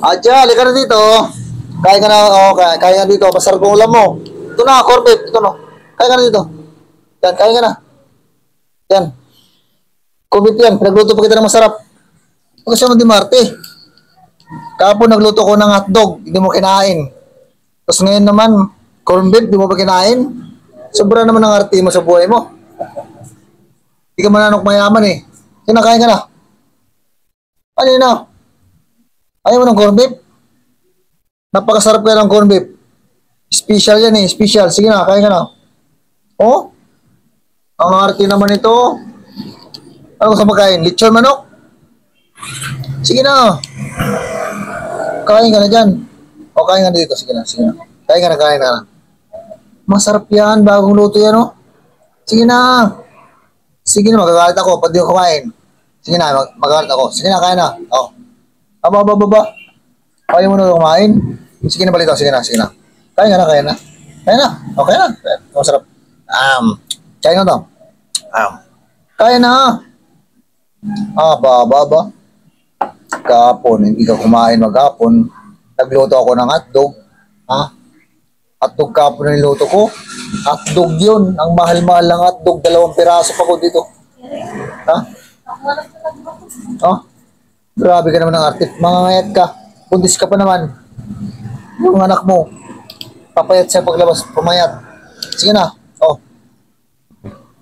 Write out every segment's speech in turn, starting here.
Adya, halika na dito. Kaya ka na, kaya ka dito. Masarap ang ulam mo. Ito na, corned beef. Ito no. Kaya ka na dito. Yan, kaya ka na. Yan. Corned beef yan. Pinagluto pa kita ng masarap. Huwag siya Marte. Kapon nagluto ko ng hotdog. Hindi mo kinain. Tapos ngayon naman, corned beef, hindi mo pa kinain. Sobra naman ang arte mo sa buhay mo. Hindi ka mananok mayaman eh. Kinakain ka na. Ano yun na? Ayaw mo ng corned beef? Napakasarap kaya ng corned beef. Special yan eh, special. Sige na, kain ka na. Oh? Ang arte naman ito. Ano gusto makain? Lechon manok? Sige na. Kain ka na dyan. O, kain ka na dito. Sige na, sige na. Kain ka na, kain ka na. Masarap yan, bagong luto yan oh. Sige na. Sige na, magagalit ako pag di ko kumain. Sige na, magagalit ako. Sige na, kain na. Oh. Aba. Kaya mo na kumain? Sige na, balito. Sige na, sige na. Kaya na. Kaya na. Okay na. Masarap. Kaya na to. Kaya na. Aba. Kapon, hindi ka kumain maghapon. Nagluto ako ng hotdog. Hotdog kapon na niluto ko. Hotdog yun. Ang mahal-mahal ng hotdog. 2 piraso pa ko dito. Grabe ka naman ng arte. Mangangayat ka. Pundis ka pa naman. Yung anak mo. Papayat siya paglabas. Pumayat. Sige na.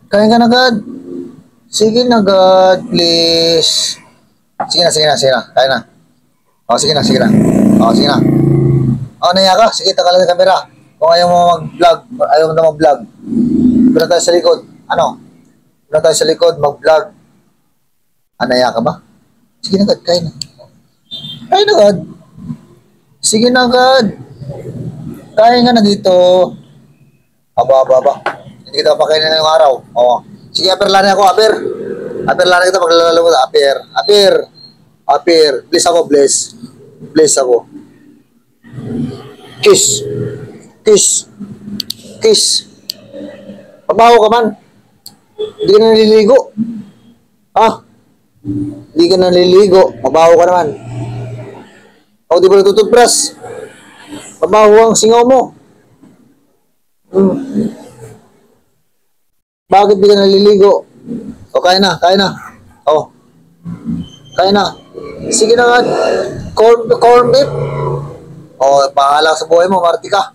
Kain ka na, God. Sige na, God. Please. Sige na. Kain na. Sige na. Sige na. Naya ka. Sige, takalan ng camera. Kung ayaw mo mag-vlog. Ayaw mo na mag-vlog. Doon tayo sa likod. Doon tayo sa likod. Mag-vlog. Naya ka ba? Sige na, God. Kain na. Kain na, God. Sige na, God. Kain ka na dito. Aba. Hindi kita pakainin na yung araw. Sige, aperlani ako, aper. Aperlani kita paglalalo ko. Aper. Bless ako. Kiss. Pabaho ka man. Hindi ka na naliligo. Hindi ka na naliligo. Pabaho ka naman. Di ba natututbrush? Pabaho ang singaw mo. Bakit di ka naliligo? Kain na. Kain na. Sige na nga. Corn beef. Pahala sa buhay mo, Marte ka.